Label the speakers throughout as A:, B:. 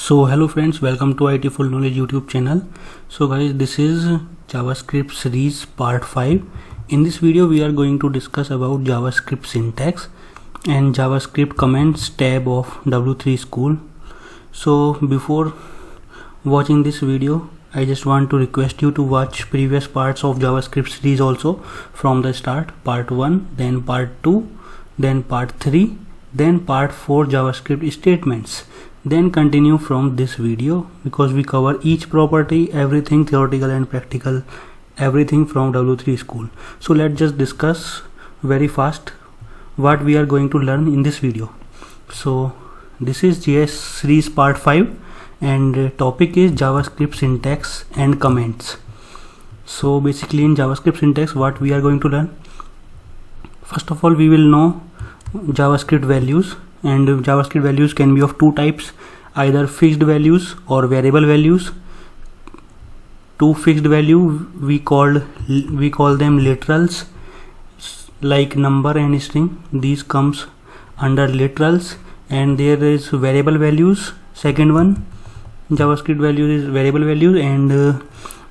A: So hello friends, welcome to IT Full Knowledge YouTube channel. So guys, this is JavaScript series part 5. In this video we are going to discuss about JavaScript syntax and JavaScript comments tab of W3 School. So before watching this video, I just want to request you to watch previous parts of JavaScript series also from the start, part 1, then part 2, then part 3, then part 4 JavaScript statements. Then continue from this video because we cover each property, everything theoretical and practical, everything from W3 School. So let's just discuss very fast what we are going to learn in this video. So this is JS series part 5 and topic is JavaScript syntax and comments. So basically in JavaScript syntax what we are going to learn, first of all we will know JavaScript values, and JavaScript values can be of two types, either fixed values or variable values. Two fixed value we call them literals, like number and string. These comes under literals, and there is variable values. Second one, JavaScript values is variable values, and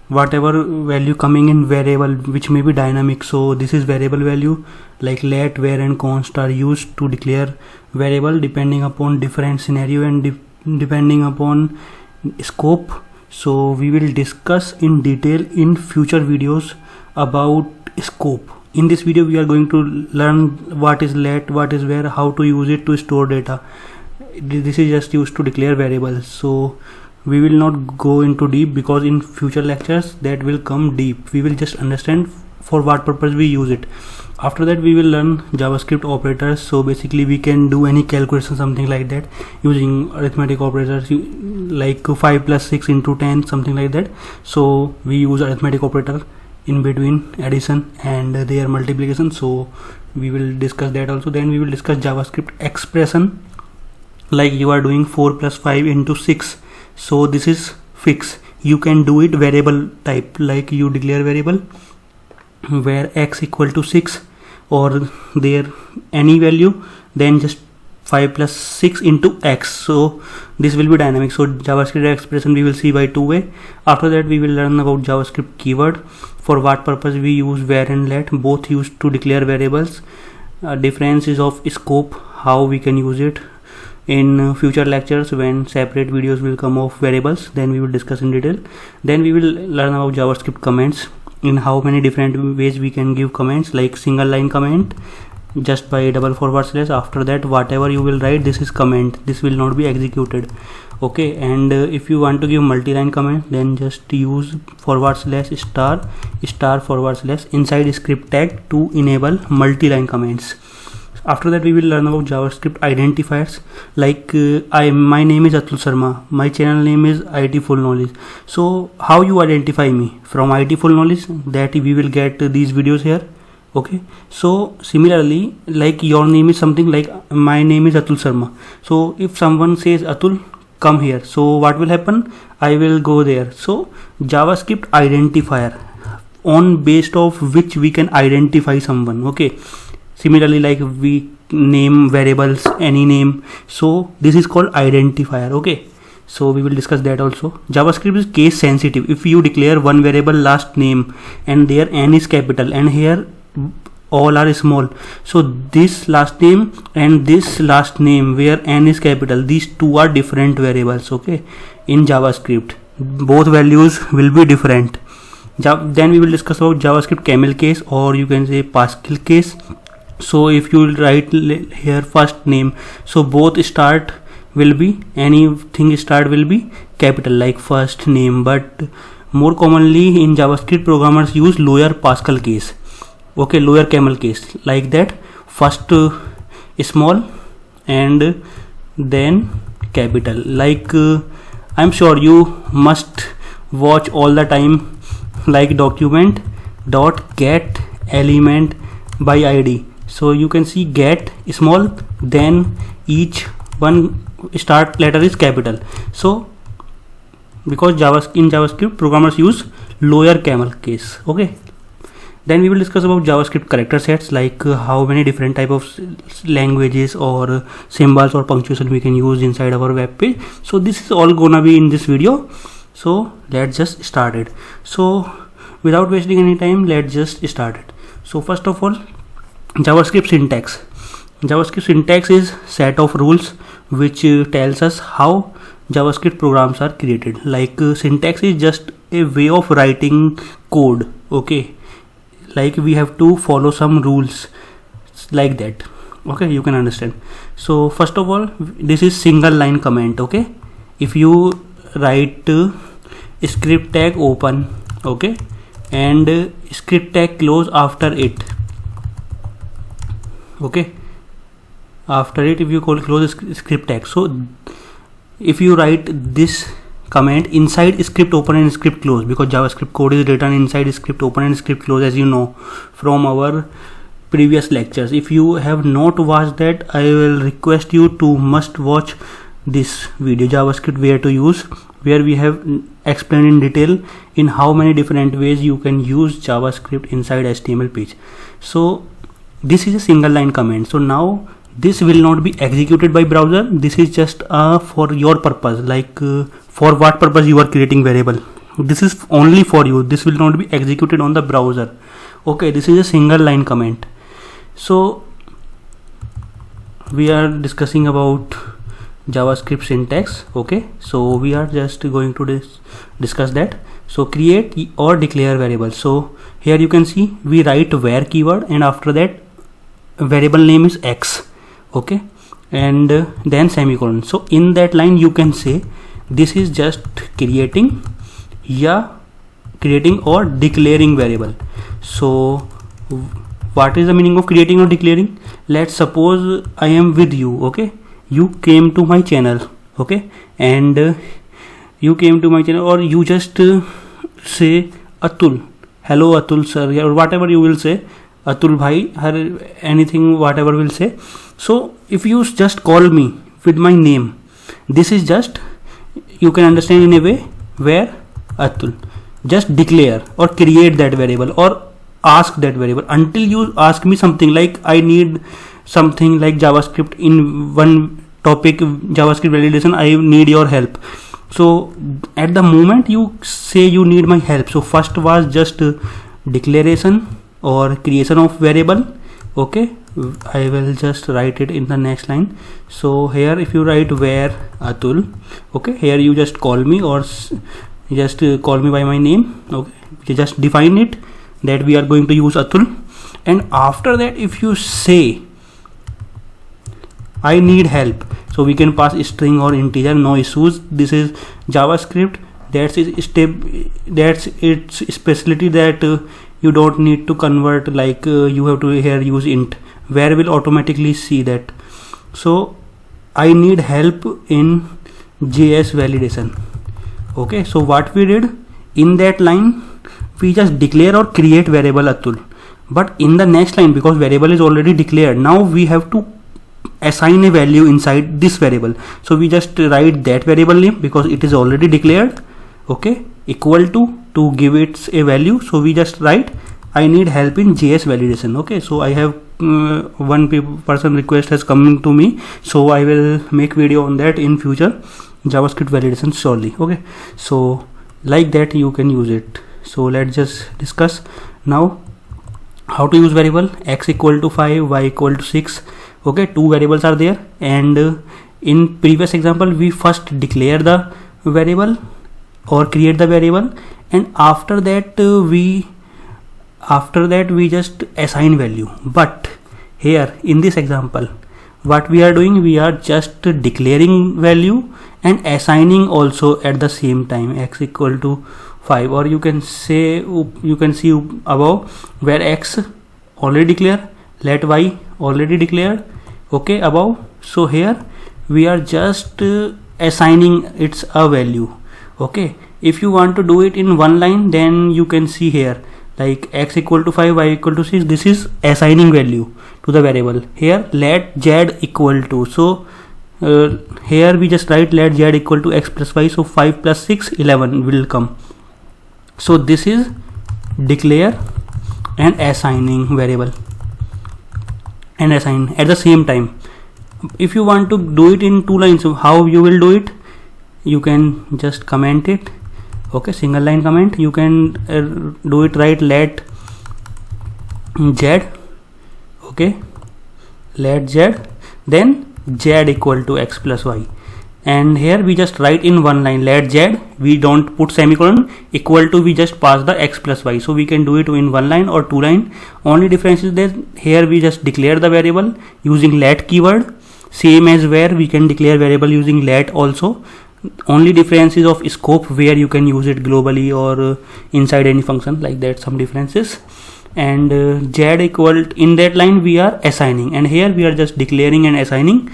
A: whatever value coming in variable which may be dynamic. So this is variable value, like let, where and const are used to declare variable depending upon different scenario and depending upon scope. So we will discuss in detail in future videos about scope. In this video we are going to learn what is let, what is where, how to use it to store data. This is just used to declare variables. So we will not go into deep because in future lectures that will come deep. We will just understand for what purpose we use it. After that we will learn JavaScript operators. So basically we can do any calculation, something like that, using arithmetic operators like 5 plus 6 into 10, something like that. So we use arithmetic operator in between addition and their multiplication. So we will discuss that also. Then we will discuss JavaScript expression, like you are doing 4 plus 5 into 6. So this is fixed. You can do it variable type, like you declare variable where x equal to 6 or there any value, then just 5 plus 6 into x. So this will be dynamic. So JavaScript expression we will see by two way. After that we will learn about JavaScript keyword, for what purpose we use where and let, both used to declare variables. Differences of scope, how we can use it. In future lectures when separate videos will come of variables, then we will discuss in detail. Then we will learn about JavaScript comments, in how many different ways we can give comments, like single line comment just by double forward slash. After that whatever you will write, this is comment, this will not be executed. Okay, and if you want to give multi-line comment, then just use forward slash star star forward slash inside script tag to enable multi-line comments. After that we will learn about JavaScript identifiers, like my name is Atul Sharma, my channel name is IT Full Knowledge. So how you identify me? From IT Full Knowledge, that we will get these videos here. Okay, so similarly, like your name is something like my name is Atul Sharma. So if someone says Atul, come here, so what will happen? I will go there. So JavaScript identifier, on based of which we can identify someone. Okay, similarly, like we name variables any name, so this is called identifier. Okay, so we will discuss that also. JavaScript is case sensitive. If you declare one variable last name and there n is capital and here all are small, so this last name and this last name where n is capital, these two are different variables. Okay, in JavaScript both values will be different. Then we will discuss about JavaScript camel case, or you can say Pascal case. So if you write here first name, so both start will be, anything start will be capital like first name, but more commonly in JavaScript programmers use lower Pascal case. Okay, lower camel case, like that, first small and then capital. Like I'm sure you must watch all the time, like document dot get element by id. So you can see get small, then each one start letter is capital. So because in JavaScript programmers use lower camel case. Okay, Then we will discuss about JavaScript character sets, like how many different type of languages or symbols or punctuation we can use inside our web page. So this is all gonna be in this video. So let's just start it. So without wasting any time, let's just start it. So first of all, JavaScript syntax. JavaScript syntax is set of rules which tells us how JavaScript programs are created. Like syntax is just a way of writing code. Okay, like we have to follow some rules like that. Okay, you can understand. So first of all, this is single line comment. Okay, if you write script tag open, okay, and script tag close after it, okay, after it if you close script tag. So if you write this comment inside script open and script close, because JavaScript code is written inside script open and script close, as you know from our previous lectures. If you have not watched that, I will request you to must watch this video, JavaScript where to use, where we have explained in detail in how many different ways you can use JavaScript inside HTML page. So this is a single line comment. So now this will not be executed by browser. This is just for your purpose, like for what purpose you are creating variable. This is only for you. This will not be executed on the browser. Okay, this is a single line comment. So we are discussing about JavaScript syntax. Okay, so we are just going to discuss that. So create or declare variable. So here you can see we write var keyword, and after that variable name is x. Okay, and then semicolon. So in that line you can say this is just creating or declaring variable. So what is the meaning of creating or declaring? Let's suppose I am with you. Okay, you came to my channel. Okay, and you came to my channel, or you just say Atul, hello Atul sir, or whatever you will say, Atul bhai, or anything, whatever will say. So if you just call me with my name, this is just, you can understand in a way where Atul, just declare or create that variable or ask that variable until you ask me something like I need something like JavaScript in one topic, JavaScript validation, I need your help. So at the moment you say you need my help, so first was just declaration or creation of variable. Okay, I will just write it in the next line. So here if you write where Atul, okay, here you just call me or just call me by my name. Okay, you just define it that we are going to use Atul, and after that if you say I need help, so we can pass string or integer, no issues. This is JavaScript, that's its specialty, that you don't need to convert, like you have to here use int, where will automatically see that. So I need help in JS validation. Okay, so what we did in that line, we just declare or create variable Atul, but in the next line, because variable is already declared, now we have to assign a value inside this variable. So we just write that variable name because it is already declared, okay, equal to give it a value. So we just write I need help in JS validation. Okay, so I have one person request has come to me, so I will make video on that in future, JavaScript validation surely. Okay, so like that you can use it. So let's just discuss now how to use variable. X equal to 5, y equal to 6. Okay, two variables are there, and in previous example we first declare the variable or create the variable, and after that we just assign value. But here in this example what we are doing, we are just declaring value and assigning also at the same time. X equal to 5, or you can say, you can see above where x already declared, let y already declared, okay, above. So here we are just assigning its a value. Okay, if you want to do it in one line, then you can see here like x equal to 5, y equal to 6, this is assigning value to the variable. Here let z equal to, so here we just write let z equal to x plus y, so 5 plus 6 11 will come. So this is declare and assigning variable and assign at the same time. If you want to do it in 2 lines, how you will do it? You can just comment it. Okay, single line comment. You can do it right, let z, okay, let z, then z equal to x plus y, and here we just write in 1 line, let z, we don't put semicolon, equal to, we just pass the x plus y. So we can do it in 1 line or 2 line. Only difference is that here we just declare the variable using let keyword, same as where we can declare variable using let also. Only difference is of scope, where you can use it globally or inside any function, like that, some differences. And z equal, in that line we are assigning, and here we are just declaring and assigning,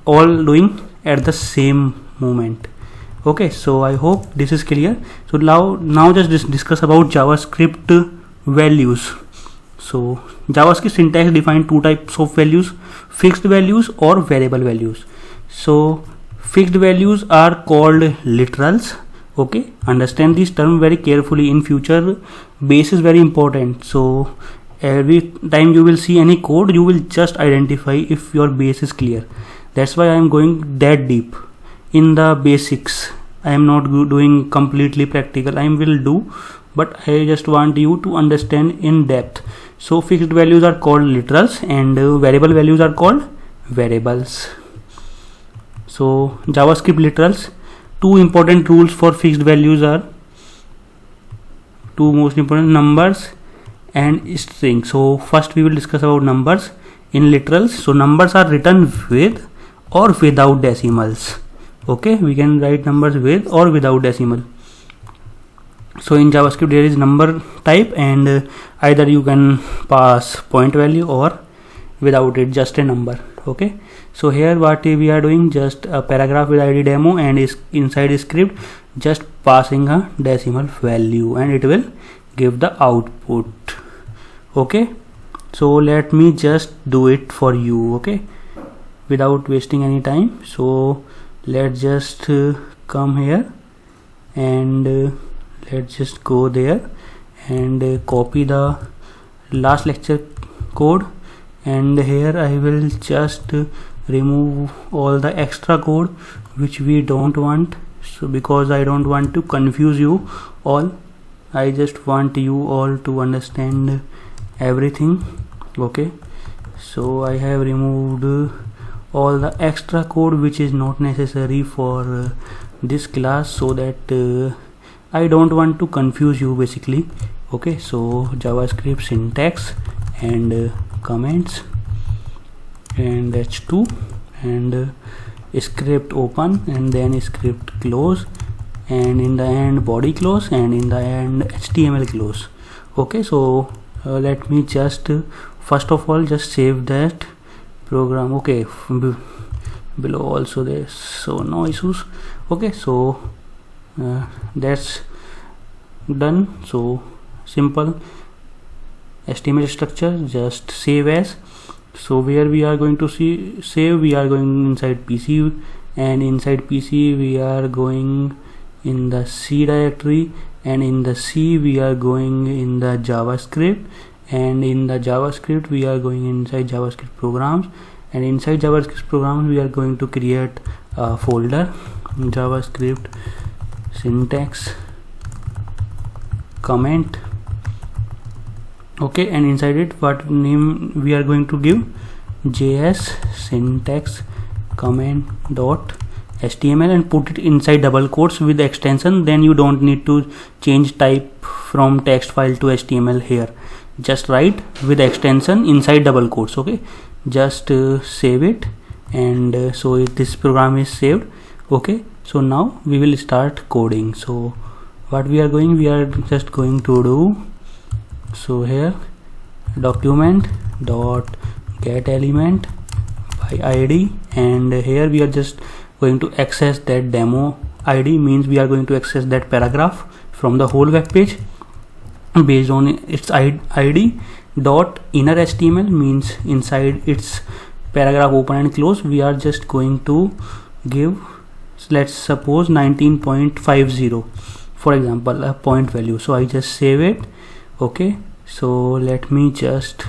A: all doing at the same moment. Okay, so I hope this is clear. So now just discuss about JavaScript values. So JavaScript syntax define 2 types of values, fixed values or variable values. So fixed values are called literals. Okay, understand this term very carefully. In future, base is very important. So every time you will see any code, you will just identify if your base is clear. That's why I am going that deep in the basics. I am not doing completely practical. I will do, but I just want you to understand in depth. So fixed values are called literals, and variable values are called variables. So JavaScript literals, 2 important rules for fixed values are 2 most important, numbers and string. So first we will discuss about numbers in literals. So numbers are written with or without decimals. Okay, we can write numbers with or without decimal. So in JavaScript there is number type, and either you can pass point value or without it, just a number. Okay, so here what we are doing, just a paragraph with id demo, and is inside script just passing a decimal value, and it will give the output. Okay, so let me just do it for you, okay, without wasting any time. So let's just come here, and let's just go there and copy the last lecture code, and here I will just remove all the extra code which we don't want. So because I don't want to confuse you all, I just want you all to understand everything. Okay, so I have removed all the extra code which is not necessary for this class, so that I don't want to confuse you basically. Okay, so JavaScript syntax and comments and h2 and script open, and then script close, and in the end body close, and in the end HTML close. Okay, so let me just first of all just save that program. Okay, below also there's, so no issues. Okay, so that's done. So simple HTML structure, just save as. So where we are going to see save, we are going inside PC, and inside PC we are going in the C directory, and in the C we are going in the JavaScript, and in the JavaScript we are going inside JavaScript programs, and inside JavaScript programs we are going to create a folder, JavaScript syntax comment. Okay, and inside it what name we are going to give, JS syntax comment dot HTML, and put it inside double quotes with the extension. Then you don't need to change type from text file to HTML here, just write with extension inside double quotes. Okay, just save it, and so this program is saved. Okay, so now we will start coding. So what we are just going to do, so here document dot get element by id, and here we are just going to access that demo id, means we are going to access that paragraph from the whole web page based on its id. Dot inner HTML means inside its paragraph open and close we are just going to give, let's suppose 19.50 for example, a point value. So I just save it. Okay, So let me just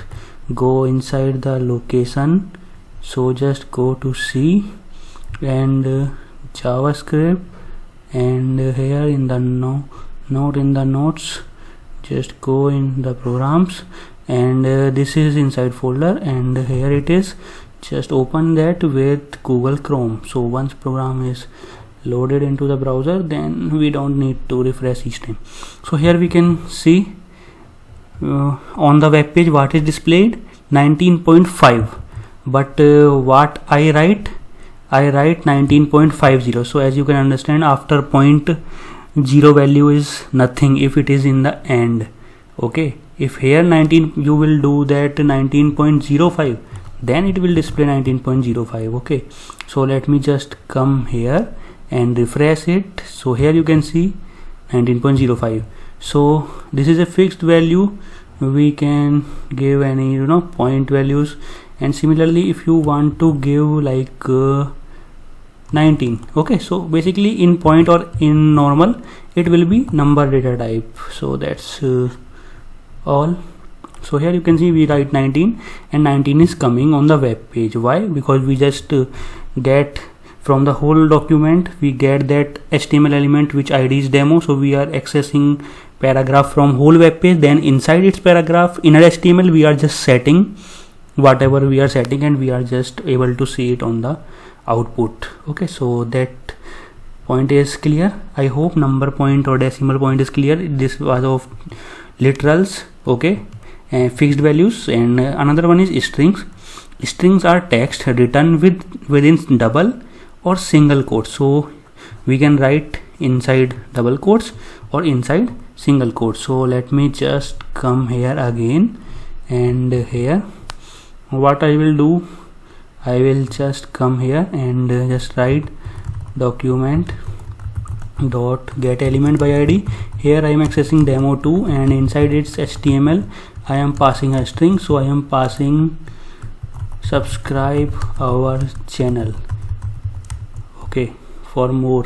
A: go inside the location. So just go to C and JavaScript, and here in the note in the notes, just go in the programs, and this is inside folder, and here it is. Just open that with Google Chrome. So once program is loaded into the browser, then we don't need to refresh each time. So here we can see on the web page what is displayed, 19.5, but what I write 19.50. so as you can understand, after 0 value is nothing if it is in the end. Okay, if here 19 you will do that 19.05, then it will display 19.05. okay, so let me just come here and refresh it. So here you can see 19.05. so this is a fixed value. We can give any point values, and similarly if you want to give like 19. okay, so basically in point or in normal it will be number data type. So that's all. So here you can see we write 19, and 19 is coming on the web page. Why? Because we just get from the whole document, we get that HTML element which ID is demo. So we are accessing paragraph from whole web page, then inside its paragraph inner HTML we are just setting whatever we are setting, and we are just able to see it on the output. okay, so that point is clear. I hope number point or decimal point is clear. This was of literals, okay, and fixed values, and another one is strings. Strings are text written within double or single quotes. So we can write inside double quotes or inside single quotes. So let me just come here again, and here what I will do, I will just come here and just write document dot get element by ID. Here I am accessing demo2, and inside its HTML I am passing a string. So I am passing subscribe our channel, okay, for more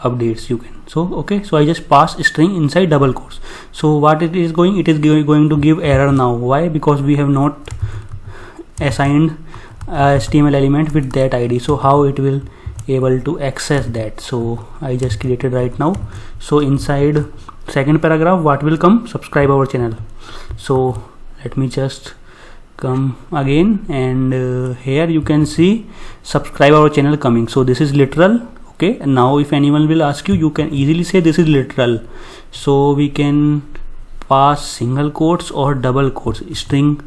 A: updates you can. So okay, so I just pass string inside double quotes. So what it is going, it is going to give error now. Why? Because we have not assigned a HTML element with that ID. So how it will able to access that? So I just created right now. So inside second paragraph what will come, subscribe our channel. So let me just come again, and here you can see subscribe our channel coming. So this is literal. okay, and now if anyone will ask you, you can easily say this is literal. So we can pass single quotes or double quotes. String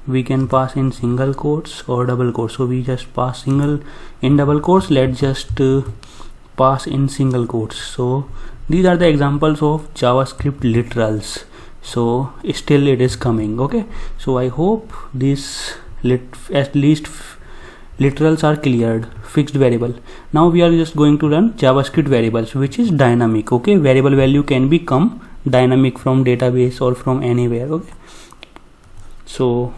A: we can pass in single quotes or double quotes. So we just pass single in double quotes. Let's just pass in single quotes. So these are the examples of JavaScript literals. So still it is coming. okay, so I hope this at least literals are cleared. Fixed variable. Now we are just going to run JavaScript variables, which is dynamic. okay, variable value can become dynamic from database or from anywhere. okay, so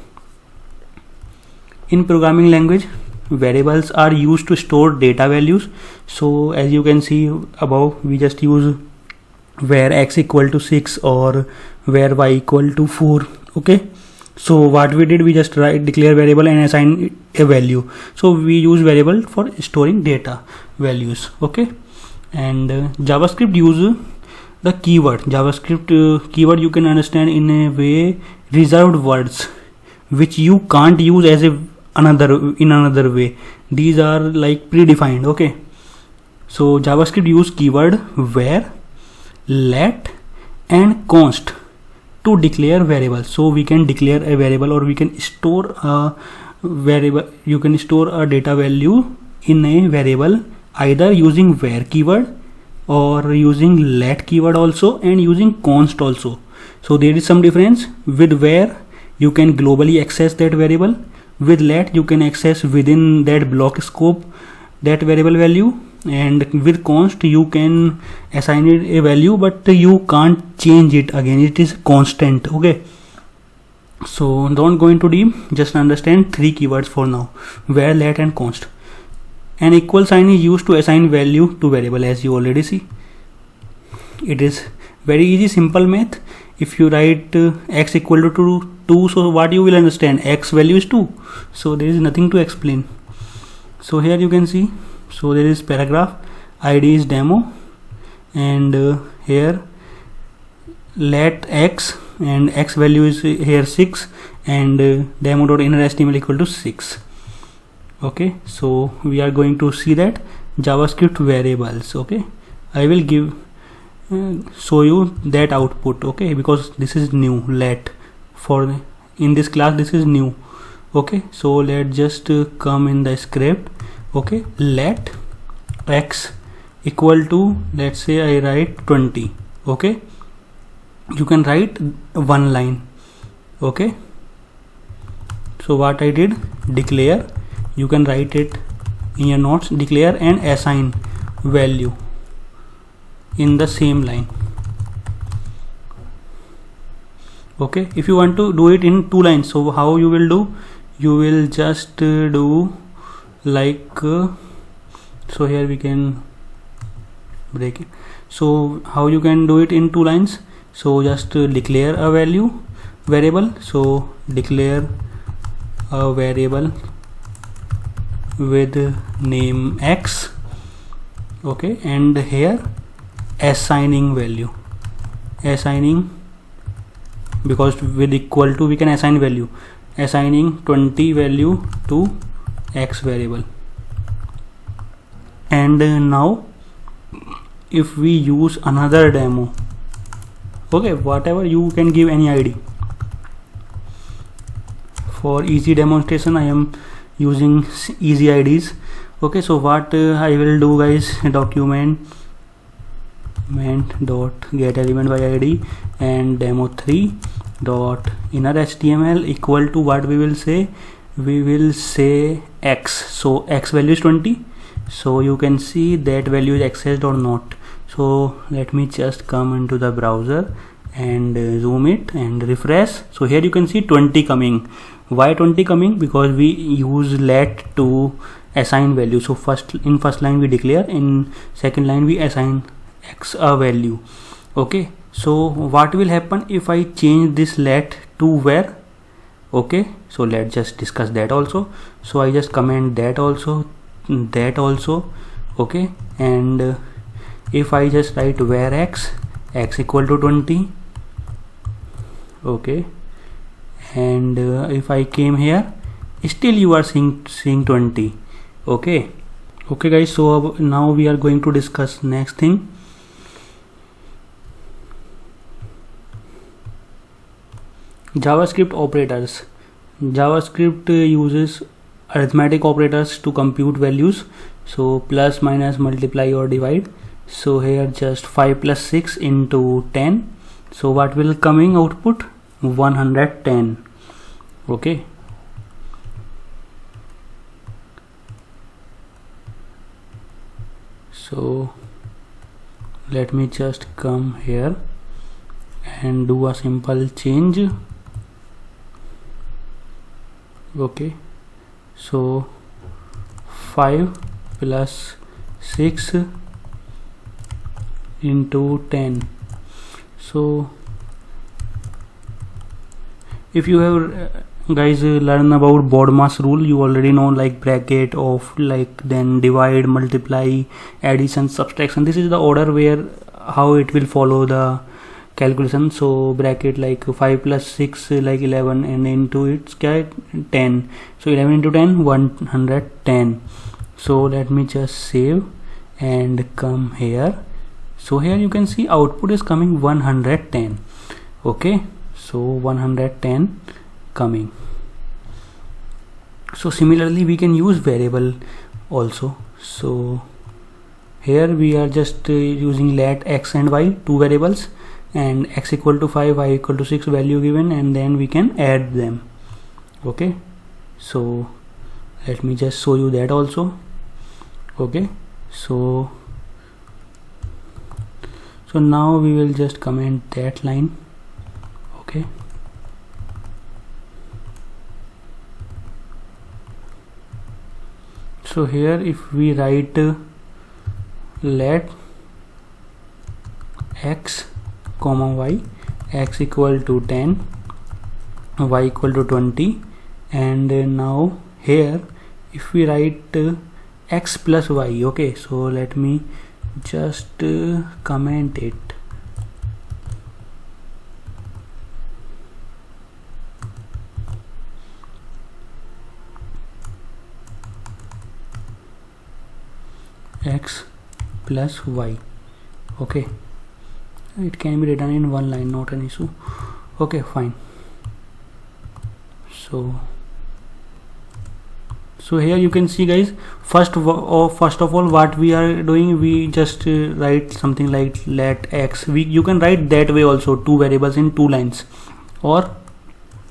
A: in programming language, variables are used to store data values. So as you can see above, we just use where x equal to 6 or where y equal to 4. okay, so what we did, we just declare variable and assign a value. So we use variable for storing data values. okay, and JavaScript use the keyword. JavaScript keyword you can understand in a way reserved words which you can't use as in another way. These are like predefined. okay, so JavaScript use keyword where, let and const to declare variables. So we can declare a variable, or we can store a variable. You can store a data value in a variable either using where keyword or using let keyword also, and using const also. So there is some difference. With where you can globally access that variable. With let you can access within that block scope that variable value, and with const you can assign it a value, but you can't change it again. It is constant. okay, so don't go into deep, just understand three keywords for now: where, let and const. An equal sign is used to assign value to variable, as you already see. It is very easy, simple math. if you write x equal to 2, so what you will understand, x value is 2, so there is nothing to explain. So here you can see, so there is paragraph, id is demo, and here let x, and x value is here 6, and demo.innerHTML equal to 6. Okay, so we are going to see that JavaScript variables. Okay, I will give show you that output. Okay, because this is new, let for in this class this is new. Okay, so let's just come in the script. Okay, let x equal to, let's say I write 20. Okay, you can write one line. Okay, so what I did, declare, you can write it in your notes, declare and assign value in the same line. Okay, if you want to do it in 2 lines, so how you will do, you will just do like so here we can break it. So how you can do it in 2 lines, so just declare a variable, so declare a variable with name x. Okay, and here assigning value, assigning, because with equal to we can assign value, assigning 20 value to x variable. And now if we use another demo, okay, whatever, you can give any ID. For easy demonstration I am using easy IDs. Okay, so what I will do, guys, document dot get element by id and demo3 dot inner HTML equal to, what we will say, we will say x. So x value is 20, so you can see that value is accessed or not. So let me just come into the browser and zoom it and refresh. So here you can see 20 coming. Why 20 coming? Because we use let to assign value. So in first line we declare, in second line we assign x a value. Okay, so what will happen if I change this let to where? Okay, so let's just discuss that also. So I just comment that also, that also. Okay, and if I just write where x equal to 20. Okay, and if I came here, still you are seeing 20. Okay, guys, so now we are going to discuss next thing. JavaScript operators. JavaScript uses arithmetic operators to compute values, so plus, minus, multiply or divide. So here just 5 plus 6 into 10, so what will coming output? 110. Okay, so let me just come here and do a simple change. Okay, so 5 plus 6 into 10. So if you have guys learn about BODMAS rule, you already know, like bracket, of, like, then divide, multiply, addition, subtraction. This is the order where how it will follow the calculation. So bracket, like 5 plus 6 like 11, and into it's 10. So 11 into 10, 110. So let me just save and come here. So here you can see output is coming 110. Okay, so 110 coming. So similarly we can use variable also. So here we are just using let x and y, 2 variables, and x equal to 5, y equal to 6 value given, and then we can add them. Okay, so let me just show you that also. Okay, so now we will just comment that line. Okay, so here if we write let x comma y x equal to 10, y equal to 20, and now here if we write x plus y, okay, so let me just comment it. X plus y, okay, it can be written in one line, not an issue. Okay, fine. So here you can see, guys, first of all what we are doing, we just write something like let x, you can write that way also, two variables in two lines, or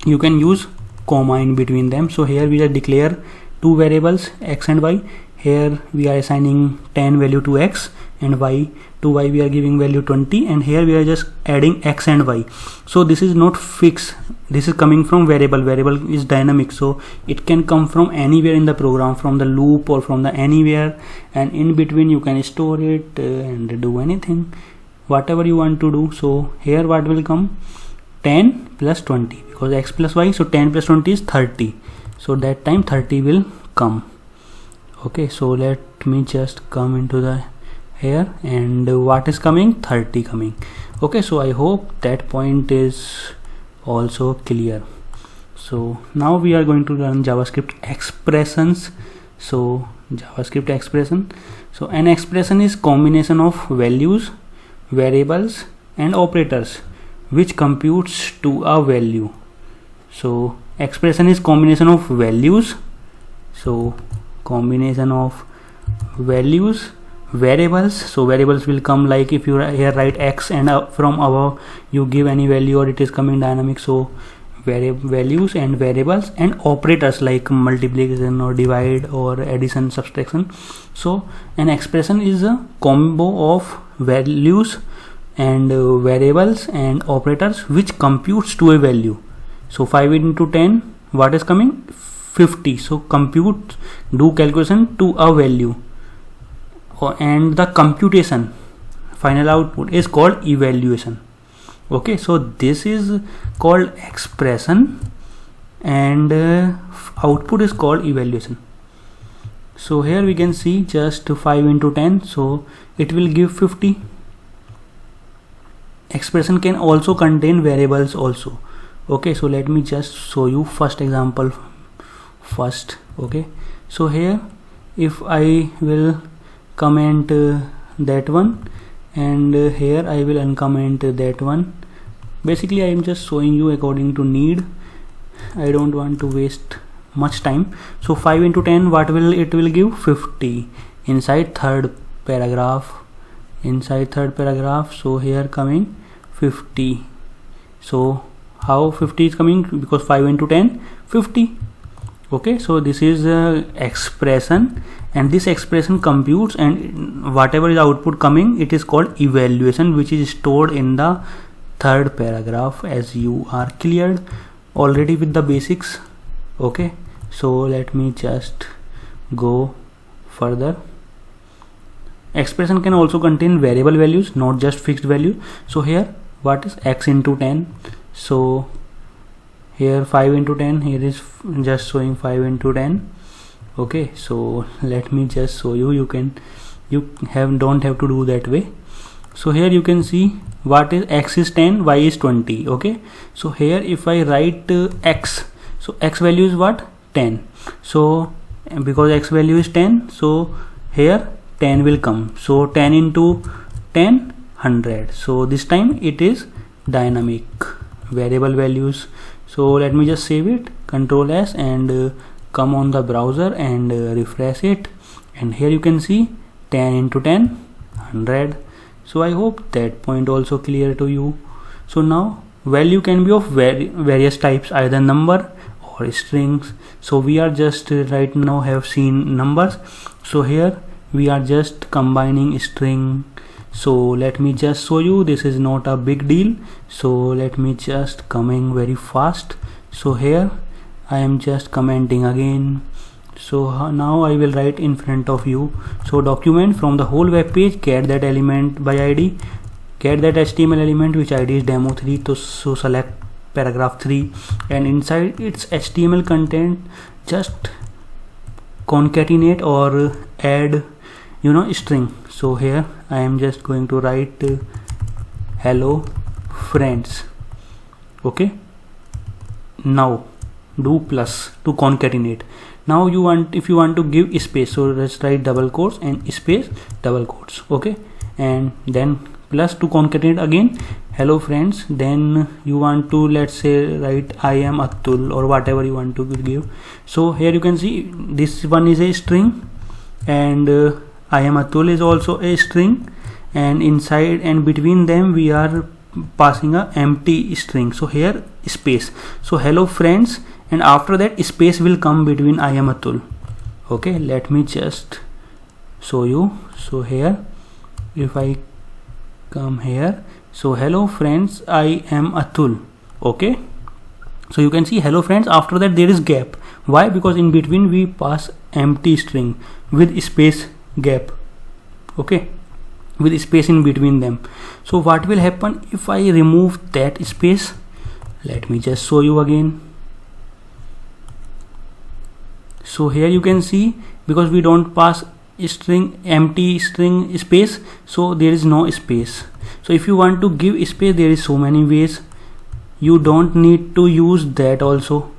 A: you can use comma in between them. So here we are declare two variables x and y. Here we are assigning 10 value to x, and y to y we are giving value 20, and here we are just adding x and y. So this is not fixed, this is coming from variable is dynamic, so it can come from anywhere in the program, from the loop or from the anywhere, and in between you can store it and do anything, whatever you want to do. So here what will come? 10 plus 20, because x plus y, so 10 plus 20 is 30, so that time 30 will come. Okay, so let me just come into the here, and what is coming? 30 coming. Okay, so I hope that point is also clear. So now we are going to run JavaScript expressions. So JavaScript expression, so an expression is combination of values, variables and operators which computes to a value. So expression is combination of values, so combination of values, variables, so variables will come like if you here write x and from above you give any value, or it is coming dynamic, so values and variables, and operators like multiplication or divide or addition, subtraction. So an expression is a combo of values and variables and operators which computes to a value. So 5 into 10, what is coming? 50. So compute, do calculation to a value, and the computation final output is called evaluation. Okay, so this is called expression, and output is called evaluation. So here we can see just 5 into 10, so it will give 50. Expression can also contain variables also. Okay, so let me just show you first example first. Okay, so here if I will comment that one, and here I will uncomment that one. Basically I am just showing you according to need, I don't want to waste much time. So 5 into 10, what will it will give? 50 inside third paragraph, so here coming 50. So how 50 is coming? Because 5 into 10, 50. Okay, so this is expression, and this expression computes, and whatever is output coming, it is called evaluation, which is stored in the third paragraph, as you are cleared already with the basics. Okay, so let me just go further. Expression can also contain variable values, not just fixed value. So here what is x into 10? So here 5 into 10, here is just showing 5 into 10. Okay, so let me just show you, don't have to do that way. So here you can see what is x is 10, y is 20. Okay, so here if I write x, so x value is what? 10. So because x value is 10, so here 10 will come, so 10 into 10, 100. So this time it is dynamic variable values. So let me just save it, Control S, and come on the browser and refresh it, and here you can see 10 into 10, 100. So I hope that point also clear to you. So now value can be of various types, either number or strings. So we are just right now have seen numbers, so here we are just combining string. So let me just show you, this is not a big deal, so let me just coming very fast. So here I am just commenting again. So now I will write in front of you. So document from the whole web page, get that element by id, get that HTML element which ID is demo3. So select paragraph 3, and inside its HTML content just concatenate or add string. So here I am just going to write hello friends. Okay, now do plus to concatenate. Now if you want to give space, so let's write double quotes and space double quotes. Okay, and then plus to concatenate again hello friends. Then you want to, let's say, write I am Atul or whatever you want to give. So here you can see this one is a string, and I am Atul is also a string, and inside and between them we are passing a empty string. So here space, so hello friends, and after that space will come between I am Atul. Okay, let me just show you. So here if I come here, so hello friends, I am Atul. Okay, so you can see hello friends, after that there is gap. Why? Because in between we pass empty string with space gap. Okay, with space in between them. So what will happen if I remove that space? Let me just show you again. So here you can see, because we don't pass empty string space, so there is no space. So if you want to give space, there is so many ways. You don't need to use that also.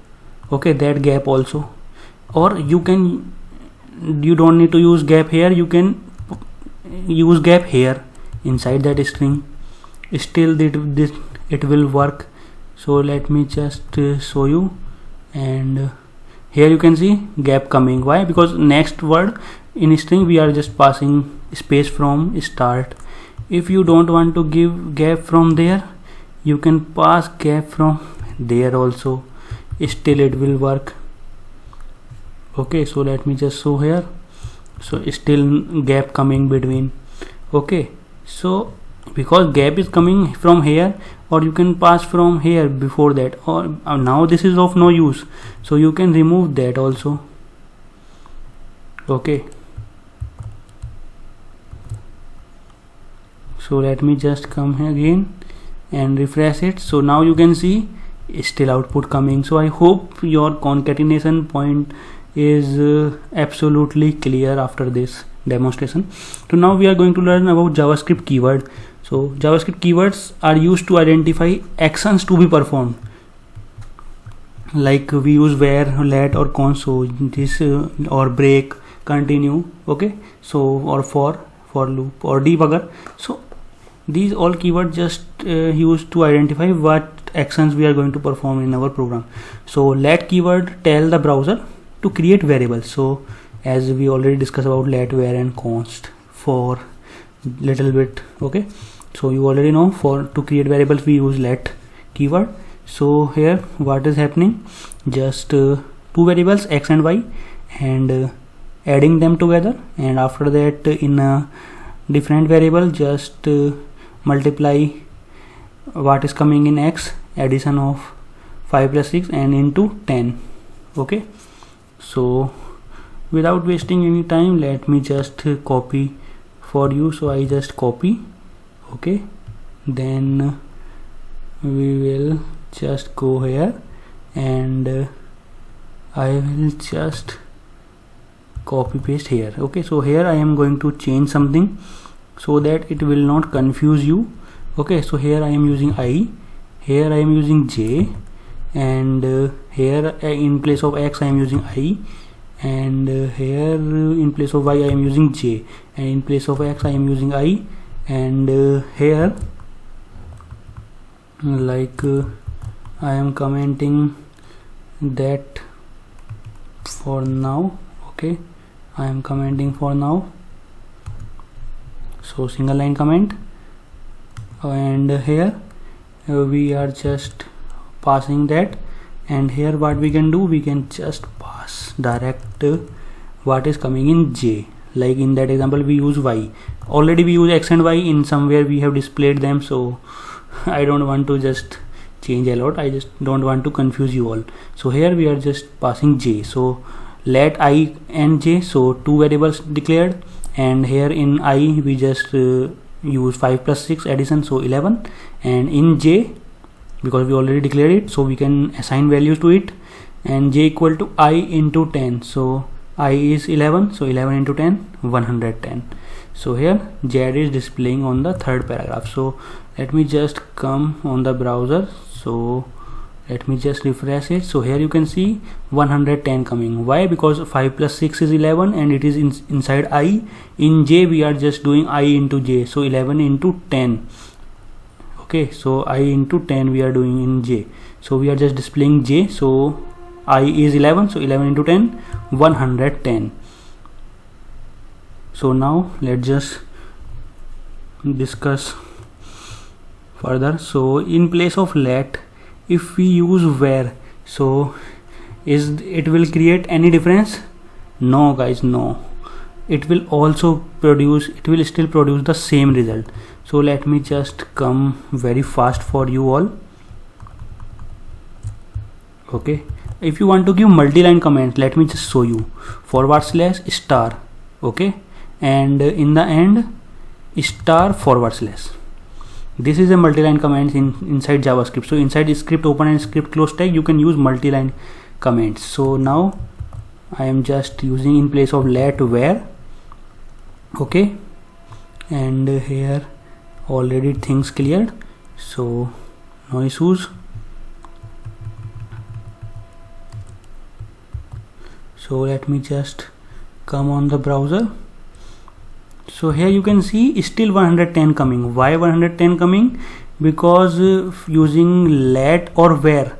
A: Okay, that gap also, or you don't need to use gap here. You can use gap here inside that string. Still it will work. So let me just show you, and here you can see gap coming. Why? Because next word in string we are just passing space from start. If you don't want to give gap from there, you can pass gap from there also. Still it will work. Okay, so let me just show here. So still gap coming between. Okay, so because gap is coming from here, or you can pass from here before that, or now this is of no use, so you can remove that also. Okay, so let me just come here again and refresh it. So now you can see still output coming. So I hope your concatenation point is absolutely clear after this demonstration. So now we are going to learn about JavaScript keyword. So JavaScript keywords are used to identify actions to be performed. Like we use where, let, or console, this or break, continue. Okay, so or for loop or debugger. So these all keywords just used to identify what actions we are going to perform in our program. So let keyword tell the browser to create variables. So as we already discussed about let, where, and const for little bit. Okay, so you already know to create variables we use let keyword. So here what is happening, just two variables x and y, and adding them together, and after that in a different variable just multiply what is coming in x, addition of 5 plus 6 and into 10. Okay, so without wasting any time, let me just copy for you. So I just copy. Okay, then we will just go here, and I will just copy paste here. Okay, so here I am going to change something so that it will not confuse you. Okay, so here I am using I, here I am using j, and here in place of x I am using I, and here in place of y I am using j, and in place of x I am using I, and here like I am commenting that for now. Okay, I am commenting for now, so single line comment, and here we are just passing that, and here what we can do, we can just pass direct what is coming in j. Like in that example we use y, already we use x and y in somewhere we have displayed them, so I don't want to just change a lot, I just don't want to confuse you all. So here we are just passing j, so let I and j, so two variables declared, and here in I we just use 5 plus 6 addition, so 11. And in j, because we already declared it, so we can assign values to it, and j equal to I into 10, so I is 11, so 11 into 10, 110. So here Z is displaying on the third paragraph. So let me just come on the browser, so let me just refresh it. So here you can see 110 coming. Why? Because 5 plus 6 is 11 and it is inside I. In j we are just doing I into j, so 11 into 10. Okay, so I into 10 we are doing in j, so we are just displaying j, so I is 11, so 11 into 10, 110. So now let's just discuss further. So in place of let, if we use where, so it will create any difference? No guys, no. It will also produce, it will still produce the same result. So let me just come very fast for you all. Okay, if you want to give multi-line comments, let me just show you. /*, okay, and in the end */. This is a multi-line comments inside JavaScript. So inside script open and script close tag, you can use multi-line comments. So now I am just using in place of let where. Okay, and here already things cleared, so no issues. So let me just come on the browser. So here you can see still 110 coming. Why 110 coming? Because using let or where,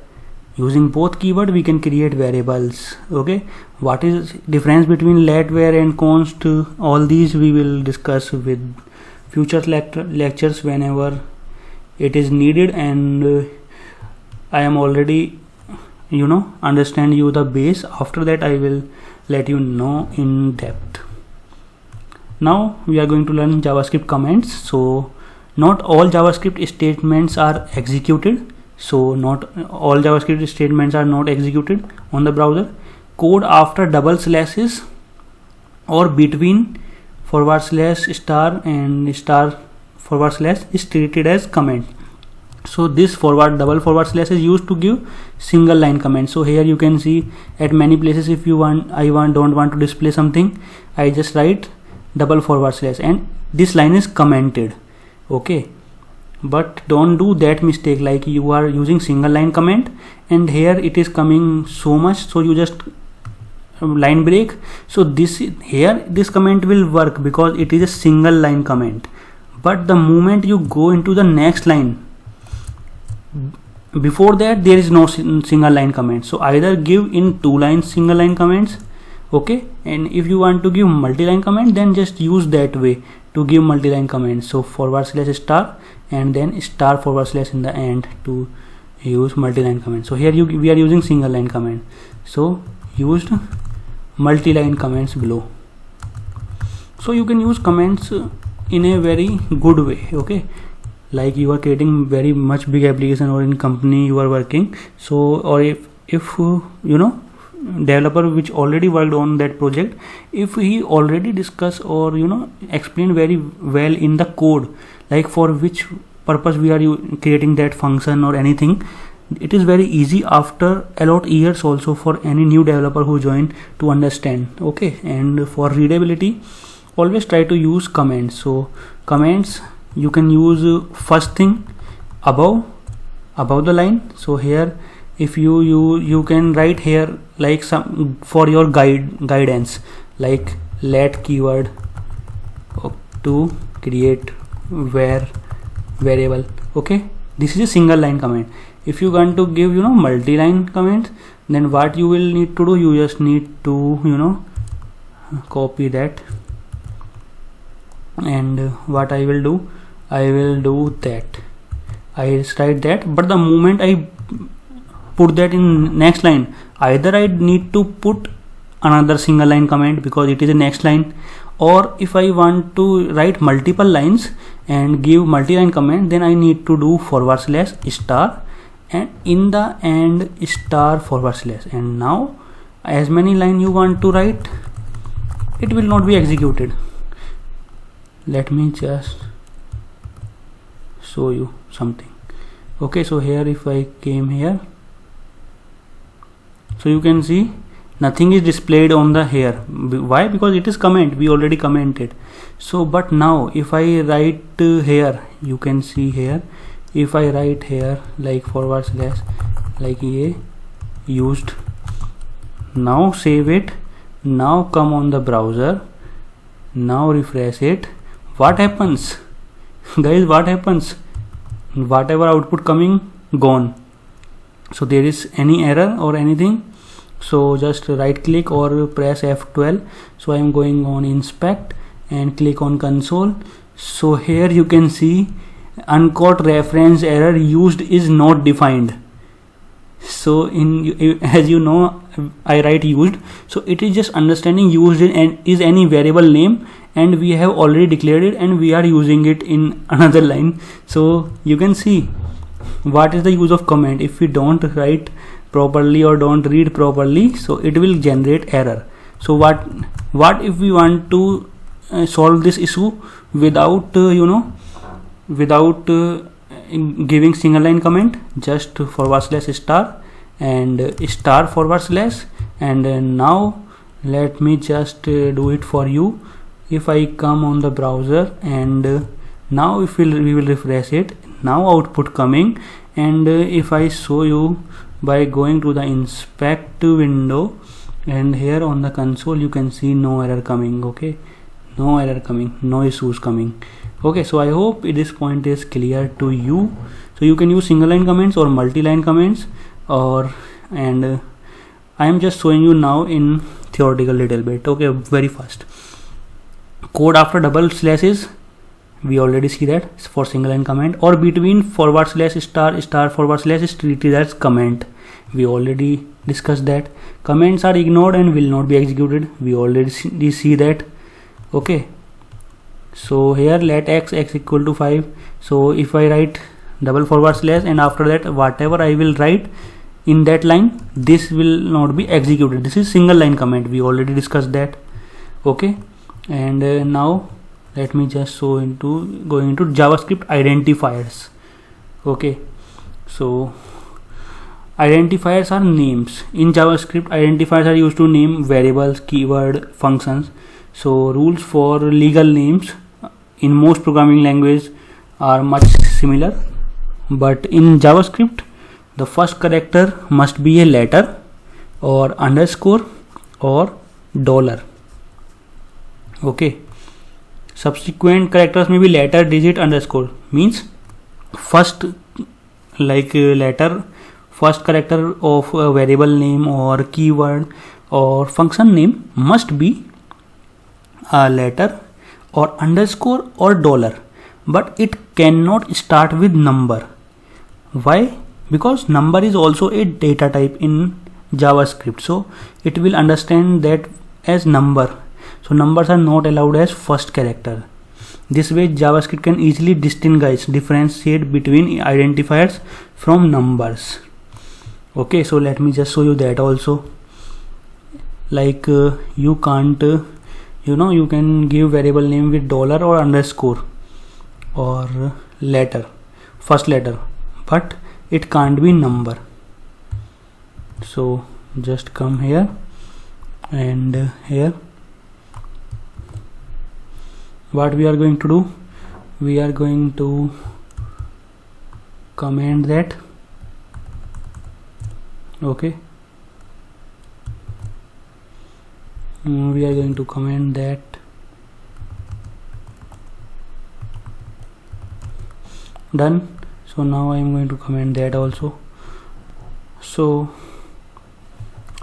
A: using both keyword, we can create variables. Okay, what is difference between let, where and const? All these we will discuss with future lectures whenever it is needed, and I am already understand you the base. After that I will let you know in depth. Now we are going to learn JavaScript comments. So not all JavaScript statements are executed. So not all JavaScript statements are not executed on the browser. Code after double slashes or between /* and */ is treated as comment. So this double forward slash is used to give single line comment. So here you can see at many places, if you don't want to display something, I just write double forward slash and this line is commented. Okay, but don't do that mistake, like you are using single line comment and here it is coming so much, so you just line break. So this comment will work because it is a single line comment, but the moment you go into the next line, before that there is no single line comment. So either give in 2 lines single line comments, okay, and if you want to give multi-line comment, then just use that way to give multi-line comments. So /* and then */ in the end to use multi-line comment. So here we are using single line comment, so used multi-line comments below. So you can use comments in a very good way. Okay, like you are creating very much big application or in company you are working, so or if developer which already worked on that project, if he already discuss or explain very well in the code, like for which purpose we are creating that function or anything, it is very easy after a lot years also for any new developer who join to understand. Okay, and for readability always try to use comments. So comments you can use first thing above the line. So here if you can write here like some for your guidance, like let keyword to create where variable. Okay, this is a single line comment. If you want to give multi-line comments, then what you will need to do, you just need to copy that, and what I will do that I write that, but the moment I put that in next line, either I need to put another single line comment because it is a next line, or if I want to write multiple lines and give multi-line comment, then I need to do /* and in the end */, and now as many line you want to write, it will not be executed. Let me just show you something. Okay, so here if I came here, so you can see nothing is displayed on the here. Why? Because it is comment, we already commented. So but now if I write here, you can see here, if I write here like forward slash like a used, now save it, now come on the browser, now refresh it, what happens guys? What happens? Whatever output coming, gone. So there is any error or anything, so just right click or press F12. So I am going on inspect and click on console. So here you can see uncaught reference error, used is not defined. So as you know, I write used, so it is just understanding used is any variable name, and we have already declared it and we are using it in another line. So you can see what is the use of comment. If we don't write properly or don't read properly, so it will generate error. So what if we want to solve this issue without without giving single line comment? Just forward slash star and star forward slash, and now let me just do it for you. If I come on the browser and now if we will refresh it, now output coming, and if I show you by going to the inspect window, and here on the console you can see no error coming. Okay, no error coming, no issues coming. Okay, so I hope this point is clear to you. So you can use single line comments or multi-line comments, and I am just showing you now in theoretical little bit. Okay, very fast. Code after double slashes, we already see that for single line comment, or between forward slash star star forward slash is treated as comment. We already discussed that. Comments are ignored and will not be executed. We already see that. Okay, so here let x equal to 5. So if I write double forward slash and after that whatever I will write in that line, this will not be executed. This is single line comment, we already discussed that. Okay, and now let me just go into JavaScript identifiers. Okay, so identifiers are names. In JavaScript, identifiers are used to name variables, keyword, functions. So rules for legal names in most programming languages are much similar, but in JavaScript the first character must be a letter or underscore or dollar. Okay, subsequent characters may be letter, digit, underscore. Means first letter, first character of a variable name or keyword or function name must be a letter or underscore or dollar, but it cannot start with number. Why? Because number is also a data type in JavaScript, so it will understand that as number. So numbers are not allowed as first character. This way JavaScript can easily differentiate between identifiers from numbers. Okay, so let me just show you that also. Like you can't you can give variable name with dollar or underscore or letter, first letter, but it can't be number. So just come here and here. What we are going to do, we are going to comment that. Okay, we are going to comment that done. So now I am going to comment that also. So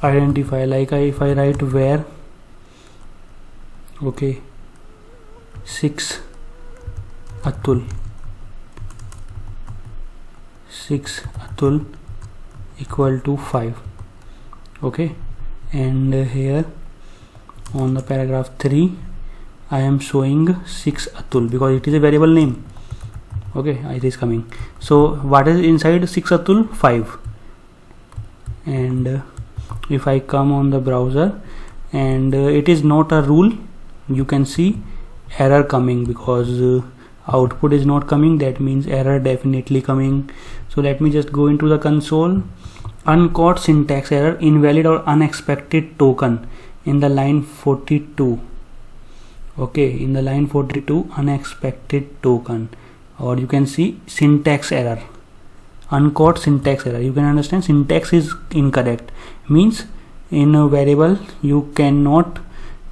A: identify, like if I write where, okay, 6 Atul equal to 5. Okay, and here on the paragraph 3 I am showing 6 Atul because it is a variable name. Okay, it is coming. So what is inside 6 Atul? 5. And if I come on the browser, and it is not a rule, you can see error coming because output is not coming, that means error definitely coming. So let me just go into the console. Uncaught syntax error, invalid or unexpected token in the line 42. Okay, in the line 42, unexpected token, or you can see syntax error, uncaught syntax error. You can understand syntax is incorrect, means in a variable you cannot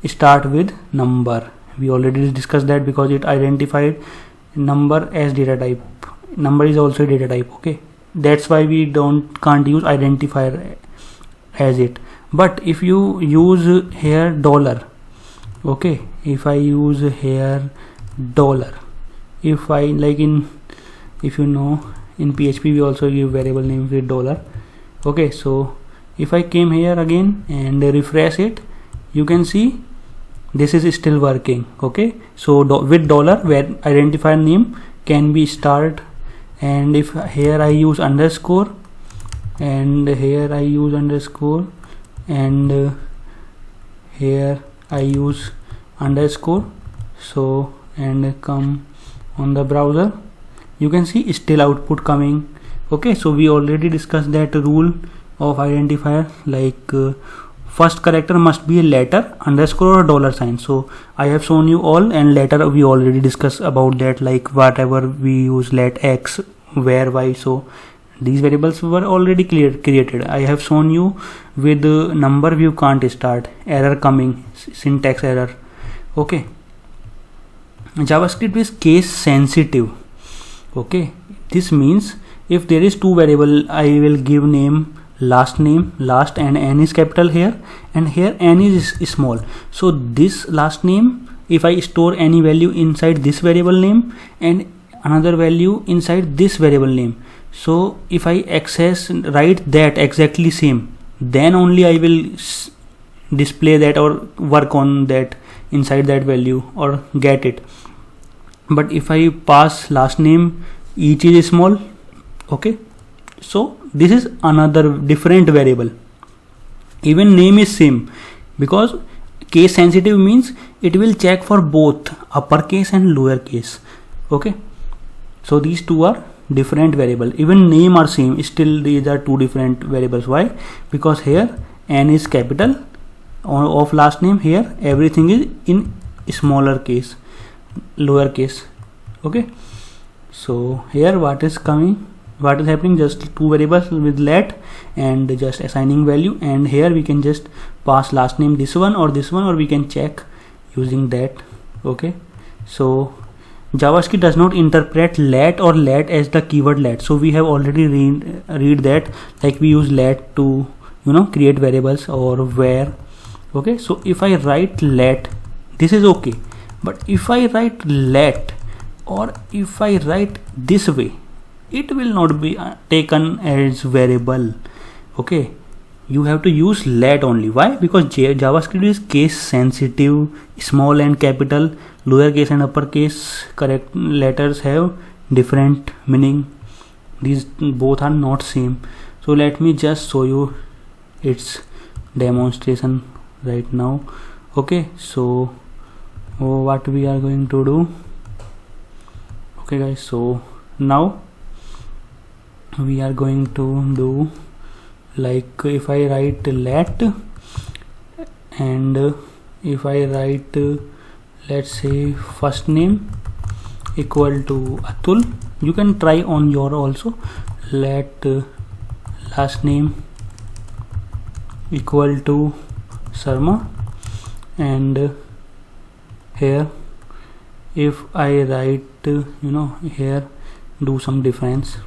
A: start with number. We already discussed that because it identified number as data type. Number is also a data type. Okay, that's why we can't use identifier as it. But if you use here dollar, okay, if I use here dollar, if I like if you know in PHP we also give variable name with dollar. Okay, so if I came here again and refresh it, you can see this is still working. Okay, so with dollar where identifier name can be start, and if here I use underscore and here I use underscore and here I use underscore, so and come on the browser, you can see still output coming. Okay, so we already discussed that rule of identifier, like first character must be a letter, underscore or dollar sign. So I have shown you all, and later we already discussed about that, like whatever we use let x, where y. So these variables were already created. I have shown you with the number view can't start, error coming, syntax error. Okay, JavaScript is case sensitive. Okay, this means if there is two variable, I will give name last, and n is capital here, and here n is small. So this last name, if I store any value inside this variable name and another value inside this variable name, so if I write that exactly same, then only I will display that or work on that inside that value or get it. But if I pass last name, each is small. Okay, so this is another different variable. Even name is same, because case sensitive means it will check for both uppercase and lowercase. Okay, so these two are different variable. Even name are same, still these are two different variables. Why? Because here n is capital of last name, here everything is in smaller case, lowercase. Okay, so here what is happening, just two variables with let and just assigning value, and here we can just pass last name this one, or we can check using that. Okay, so JavaScript does not interpret let or let as the keyword let. So we have already read that, like we use let to create variables or where. Okay, so if I write let, this is okay, but if I write let or if I write this way, it will not be taken as variable. Okay, you have to use let only. Why? Because JavaScript is case sensitive. Small and capital, lowercase and uppercase correct letters have different meaning. These both are not same. So let me just show you its demonstration right now. Okay, so what we are going to do. Okay guys, so now we are going to do, like if I write let and if I write let's say first name equal to Atul, you can try on your also. Let last name equal to Sharma, and here if I write here do some difference.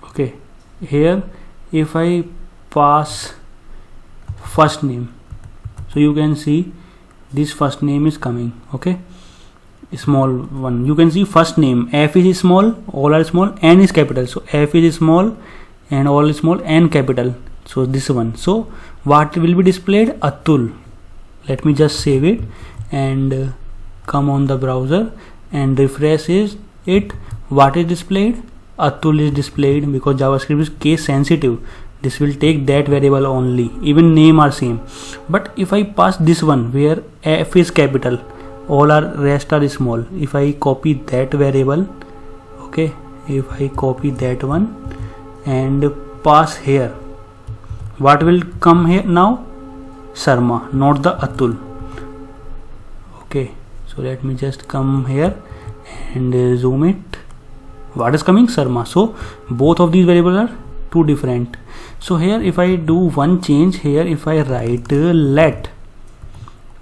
A: Okay, here if I pass first name, so you can see this first name is coming. Okay, small one, you can see first name, F is small, all are small, N is capital, so F is small and all is small, N capital, so this one. So what will be displayed? Atul. Let me just save it and come on the browser and refresh it. What is displayed? Atul is displayed, because JavaScript is case sensitive. This will take that variable only. Even name are same. But if I pass this one where F is capital, all are rest are small. If I copy that variable, okay, if I copy that one and pass here, what will come here now? Sarma, not the Atul. Okay, so let me just come here and zoom it. What is coming? Sarma. So both of these variables are two different. So here if I do one change here, if I write let,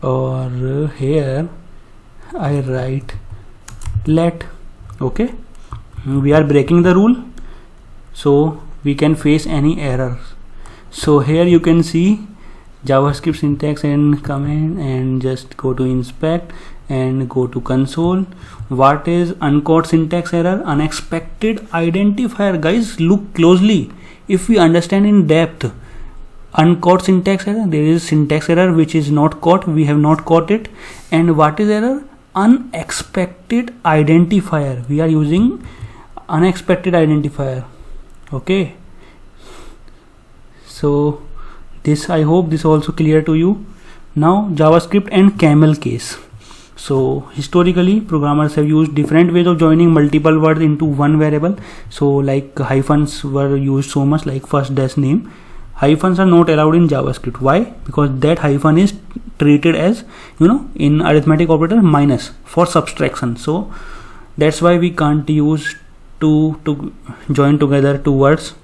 A: or here I write let, okay, we are breaking the rule, so we can face any errors. So here you can see JavaScript syntax and comment, and just go to inspect and go to console. What is uncaught syntax error? Unexpected identifier. Guys, look closely. If we understand in depth, uncaught syntax error, there is syntax error which is not caught, we have not caught it. And what is error? Unexpected identifier. We are using unexpected identifier. Okay, so this, I hope this also clear to you. Now JavaScript and camel case. So historically programmers have used different ways of joining multiple words into one variable. So like hyphens were used so much, like first dash name. Hyphens are not allowed in JavaScript. Why? Because that hyphen is treated as, you know, in arithmetic operator minus for subtraction. So that's why we can't use to join together two words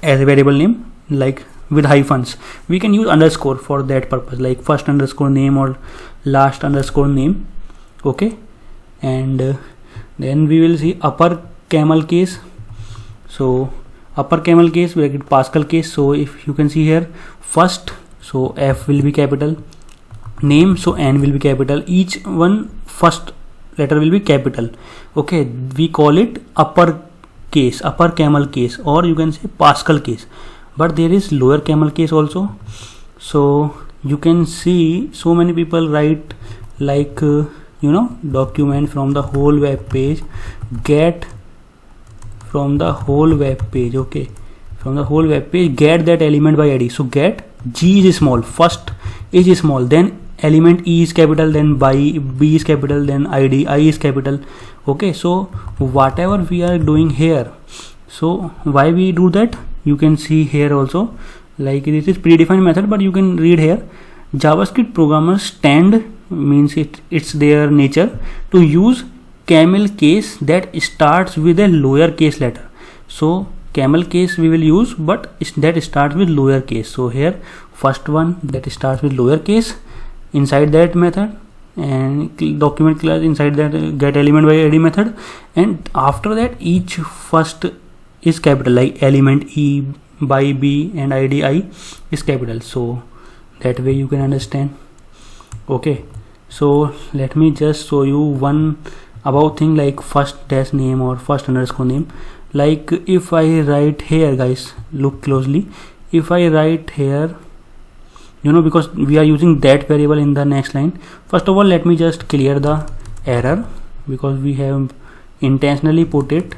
A: as a variable name like with hyphens. We can use underscore for that purpose, like first underscore name or last underscore name. Okay, and then we will see upper camel case. So upper camel case, bracket Pascal case. So if you can see here, first, so F will be capital, name, so N will be capital, each one first letter will be capital. Okay, we call it upper case, upper camel case, or you can say Pascal case. But there is lower camel case also. So you can see so many people write like document from the whole web page, get from the whole web page. Okay, from the whole web page, get that element by ID. So get G is small, first is small, then element E is capital, then by B is capital, then ID I is capital. Okay, so whatever we are doing here, so why we do that, you can see here also, like this is predefined method, but you can read here. JavaScript programmers stand, means it's their nature to use camel case that starts with a lower case letter. So camel case we will use, but that starts with lower case. So here first one that starts with lower case inside that method, and document class inside that get element by ID method, and after that each first is capital, like element E by B and ID I is capital. So that way you can understand. Okay, so let me just show you one about thing like first dash name or first underscore name. Like if I write here, guys, look closely, if I write here, because we are using that variable in the next line. First of all, let me just clear the error because we have intentionally put it.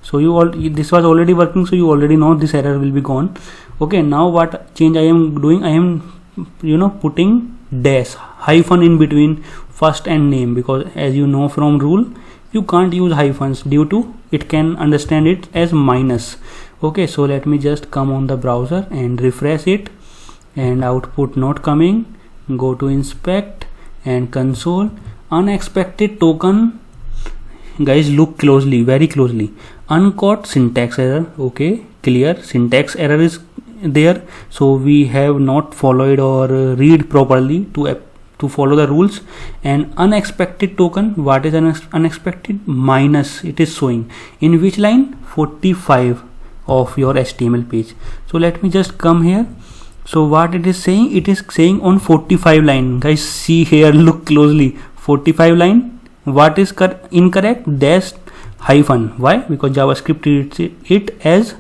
A: So this was already working, so you already know this error will be gone. Okay, now what change I am doing, I am putting dash hyphen in between first and name, because as you know from rule, you can't use hyphens due to it can understand it as minus. Okay, so let me just come on the browser and refresh it, and output not coming. Go to inspect and console. Unexpected token, guys, look closely, very closely. Uncaught syntax error. Okay, clear, syntax error is there, so we have not followed or read properly to follow the rules. And unexpected token, what is unexpected? Minus, it is showing in which line? 45 of your HTML page. So let me just come here. So what it is saying, it is saying on 45 line. Guys, see here, look closely, 45 line. What is incorrect? Dash hyphen. Why? Because JavaScript treats it as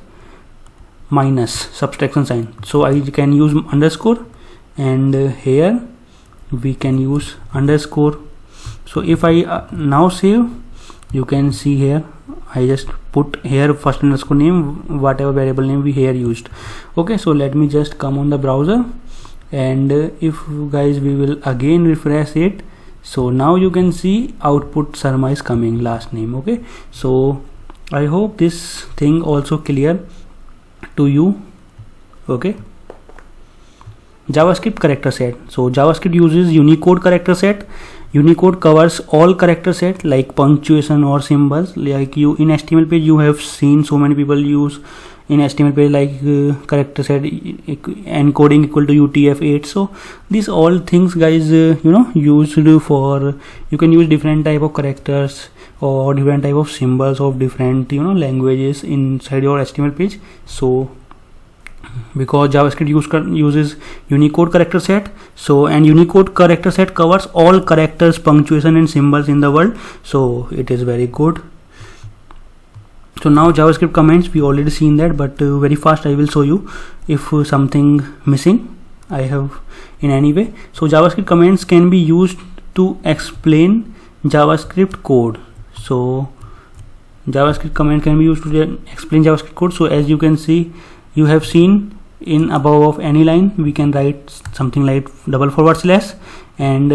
A: minus subtraction sign. So I can use underscore, and here we can use underscore. So if I now save, you can see here I just put here first underscore name, whatever variable name we here used. Okay, so let me just come on the browser, and if guys we will again refresh it, So now you can see output Sarma is coming, last name. Okay, so I hope this thing also clear to you. Okay, JavaScript character set. So JavaScript uses Unicode character set. Unicode covers all character set like punctuation or symbols. Like you in HTML page, you have seen so many people use in HTML page like character set encoding equal to UTF-8. So these all things, guys, used for, you can use different type of characters or different type of symbols of different languages inside your HTML page. So because JavaScript uses Unicode character set, so and Unicode character set covers all characters, punctuation and symbols in the world, so it is very good. So now JavaScript comments, we already seen that, but very fast I will show you if something missing I have in any way. So JavaScript comments can be used to explain JavaScript code. So JavaScript comment can be used to explain JavaScript code. So as you can see, you have seen in above of any line we can write something like / and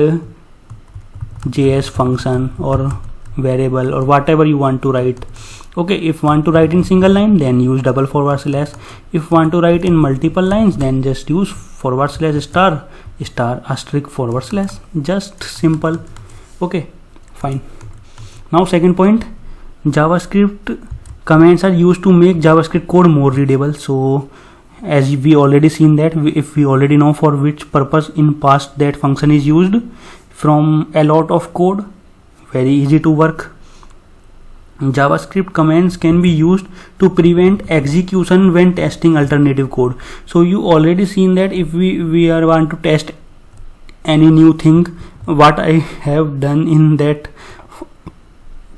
A: JS function or variable or whatever you want to write. Okay, if want to write in single line, then use / if want to write in multiple lines, then just use / star ***, just simple. Okay, fine. Now second point, JavaScript comments are used to make JavaScript code more readable. So as we already seen that, if we already know for which purpose in past that function is used from a lot of code, very easy to work. JavaScript commands can be used to prevent execution when testing alternative code. So you already seen that if we are want to test any new thing, what I have done in that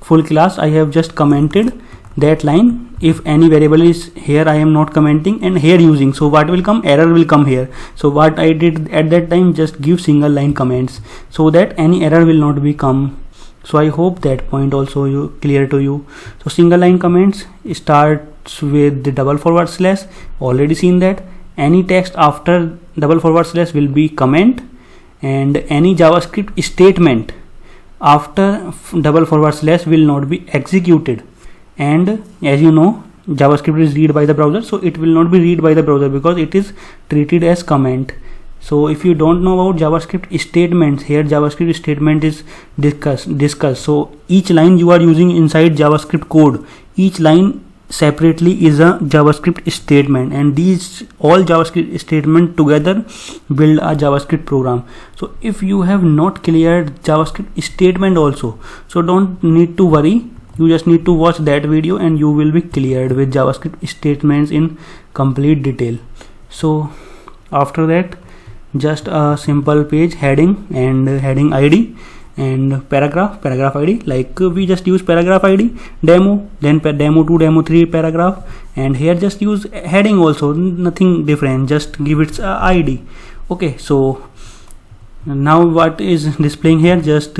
A: full class, I have just commented that line. If any variable is here, I am not commenting, and here using, so what will come? Error will come here. So what I did at that time, just give single line comments so that any error will not be come. So I hope that point also clear to you. So single line comments starts with the // already seen that. Any text after // will be comment, and any JavaScript statement after // will not be executed. And as you know, JavaScript is read by the browser, so it will not be read by the browser because it is treated as comment. So if you don't know about JavaScript statements, here JavaScript statement is discussed. So each line you are using inside JavaScript code, each line separately is a JavaScript statement, and these all JavaScript statement together build a JavaScript program. So if you have not cleared JavaScript statement also, so don't need to worry. You just need to watch that video and you will be cleared with JavaScript statements in complete detail. So after that, just a simple page heading and heading ID and paragraph ID, like we just use paragraph ID, demo, then demo 2, demo 3 paragraph, and here just use heading also, nothing different, just give its ID. Okay, so now what is displaying here, just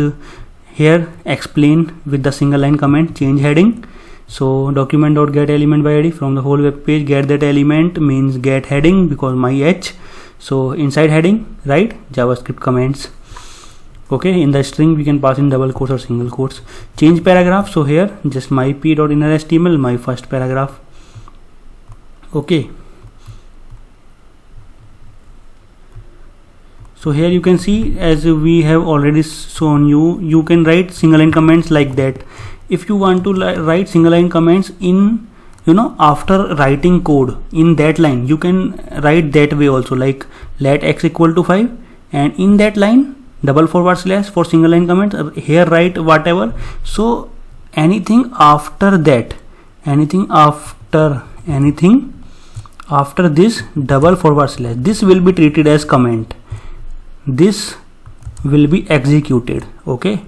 A: here explain with the single line comment, change heading. So document.get element by ID from the whole web page, get that element means get heading because my h. So inside heading write JavaScript comments. Okay, in the string we can pass in double quotes or single quotes. Change paragraph, so here just my p.inner.html, my first paragraph. Okay, so here you can see, as we have already shown you, you can write single line comments like that. If you want to write single line comments in, after writing code in that line, you can write that way also, like let x equal to 5, and in that line // for single line comments, here write whatever. So anything after that, anything after this // this will be treated as comment, this will be executed. Okay,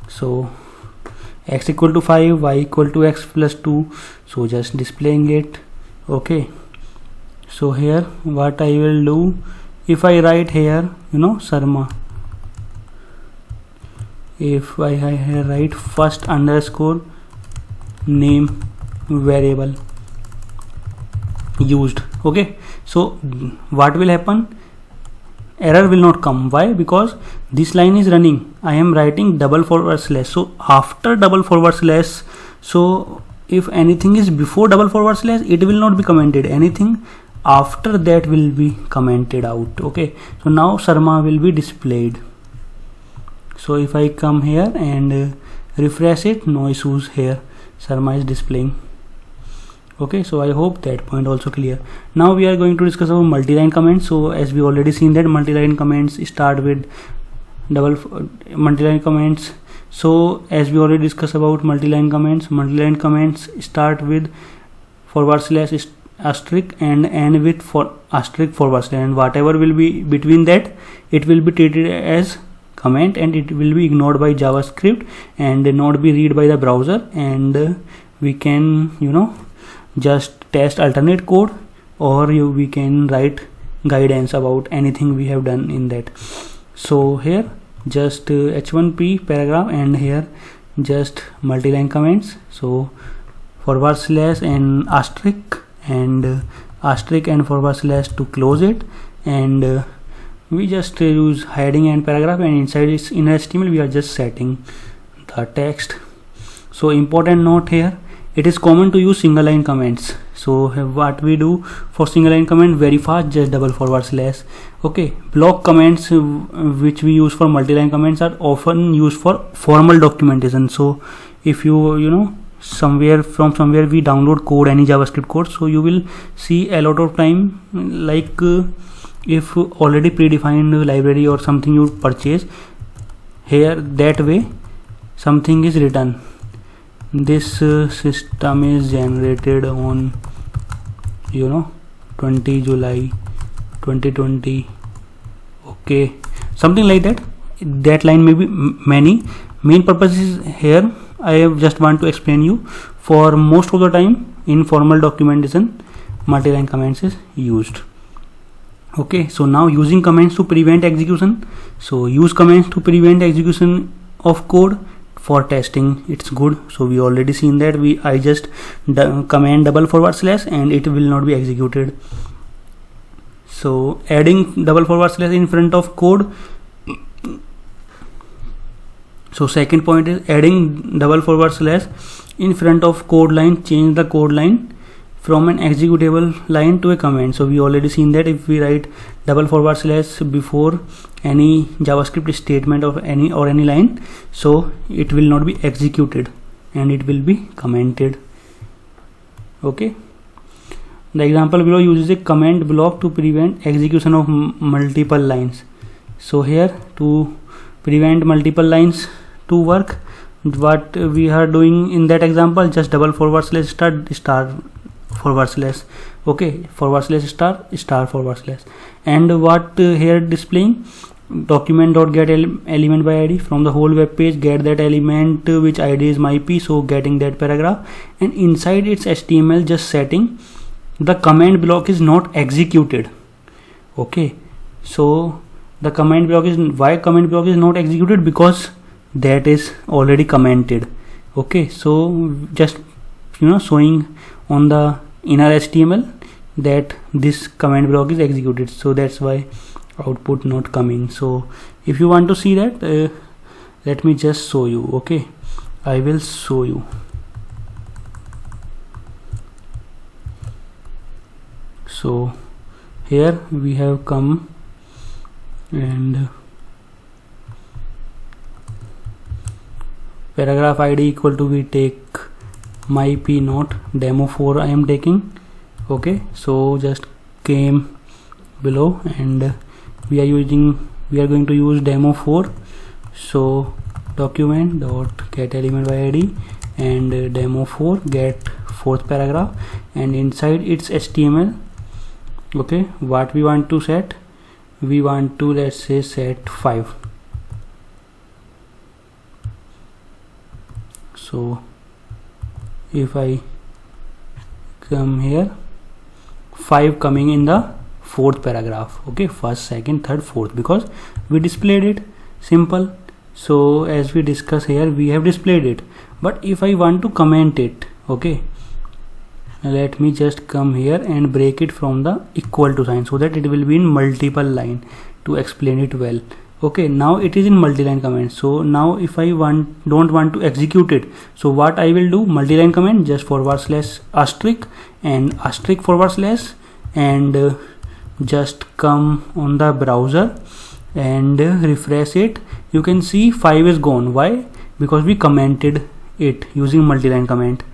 A: so x equal to 5, y equal to x plus 2, so just displaying it. Okay, so here what I will do, if I write here Sarma, if I write first underscore name variable used. Okay, so what will happen, error will not come. Why? Because this line is running. I am writing double forward slash. So after double forward slash, so if anything is before double forward slash, it will not be commented. Anything after that will be commented out. Okay, so now Sarma will be displayed. So if I come here and refresh it, no issues here, Sarma is displaying. Okay, so I hope that point also clear. Now we are going to discuss about multi-line comments. So as we already seen that multi-line comments start with multi-line comments. So as we already discussed about multi-line comments start with forward slash asterisk and end with asterisk forward slash, and whatever will be between that, it will be treated as comment and it will be ignored by JavaScript and not be read by the browser, and we can just test alternate code, or we can write guidance about anything we have done in that. So here just h1p paragraph, and here just multi-line comments. So forward slash and asterisk and forward slash to close it, and we just use heading and paragraph, and inside its inner HTML we are just setting the text. So important note here, it is common to use single line comments. So what we do for single line comment, very fast, just double forward slash. Okay, block comments which we use for multi-line comments are often used for formal documentation. So if you somewhere we download code, any JavaScript code, so you will see a lot of time, like if already predefined library or something you purchase, here that way something is written. This system is generated on 20 July 2020. Okay, something like that. That line may be many. Main purpose is here, I just want to explain you, for most of the time in formal documentation multi-line comments is used. Okay, so now using comments to prevent execution. So use comments to prevent execution of code for testing, it's good. So we already seen that I just command double forward slash and it will not be executed. So adding double forward slash in front of code. So second point is adding double forward slash in front of code line change the code line from an executable line to a comment. So we already seen that if we write double forward slash before any JavaScript statement of any line, so it will not be executed and it will be commented. Okay, the example below uses a comment block to prevent execution of multiple lines. So here, to prevent multiple lines to work, what we are doing in that example, just double forward slash star forward slash. Okay, forward slash star forward slash, and what here displaying document.get element by id from the whole web page, get that element which id is myp, so getting that paragraph, and inside its HTML just setting the comment block is not executed. Okay, so the comment block is, why comment block is not executed? Because that is already commented. Okay, so just showing on the inner HTML that this comment block is executed, so that's why output not coming. So if you want to see that, let me just show you. Okay, I will show you. So here we have come and paragraph id equal to, we take myp not demo4 I am taking. Okay, so just came below and we are going to use demo4. So document dot get element by id and demo4 get fourth paragraph, and inside its HTML, okay, what we want to set, we want to, let's say, set 5. So if I come here, 5 coming in the fourth paragraph. Okay, first, second, third, fourth, because we displayed it. Simple. So as we discuss here, we have displayed it, but if I want to comment it, okay, let me just come here and break it from the equal to sign so that it will be in multiple line. to explain it well. Okay, now it is in multi-line comment. So now if I don't want to execute it, so what I will do, multi-line comment, just / asterisk and asterisk / and just come on the browser and refresh it. You can see 5 is gone. Why? Because we commented it using multi-line comment.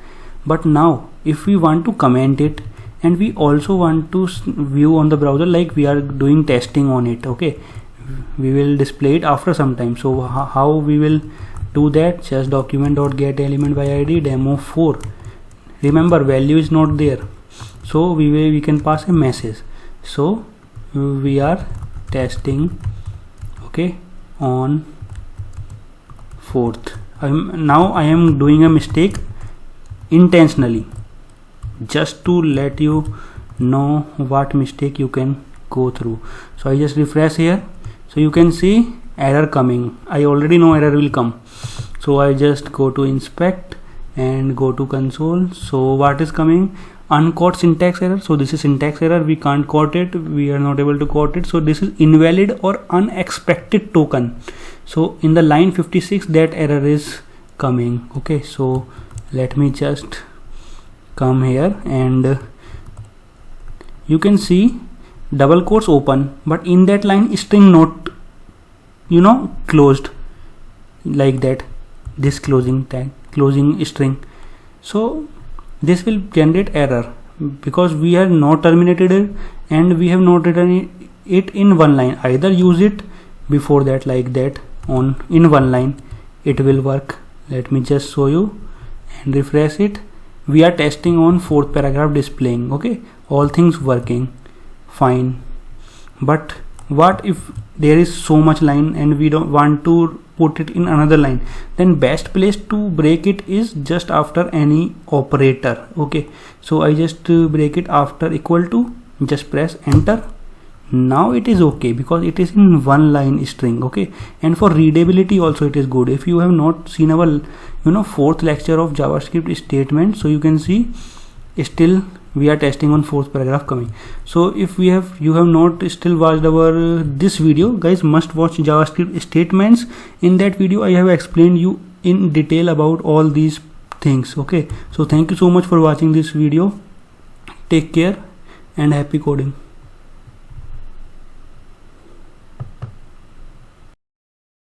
A: But now if we want to comment it and we also want to view on the browser, like we are doing testing on it, okay, we will display it after some time. So how we will do that? Just document.get element by id demo4. Remember, value is not there, so we can pass a message. So we are testing, okay, on 4th. Now I am doing a mistake intentionally, just to let you know what mistake you can go through. So I just refresh here. So you can see error coming. I already know error will come. So I just go to inspect and go to console. So what is coming? Uncaught syntax error. So this is syntax error. We can't quote it. We are not able to quote it. So this is invalid or unexpected token. So in the line 56 that error is coming. Okay, so let me just come here and you can see double quotes open, but in that line string not closed, like that, this closing tag, closing string. So this will generate error because we have not terminated it and we have not written it in one line. Either use it before that, like that, in one line, it will work. Let me just show you and refresh it. We are testing on 4th paragraph displaying, okay, all things working fine. But what if there is so much line and we don't want to put it in another line? Then best place to break it is just after any operator. Okay, so I just break it after equal to, just press enter. Now it is okay because it is in one line string. Okay, and for readability also it is good. If you have not seen our 4th lecture of JavaScript statement, so you can see still we are testing on 4th paragraph coming. So if you have not still watched our this video, guys, must watch JavaScript statements. In that video I have explained you in detail about all these things. Okay, so thank you so much for watching this video. Take care and happy coding.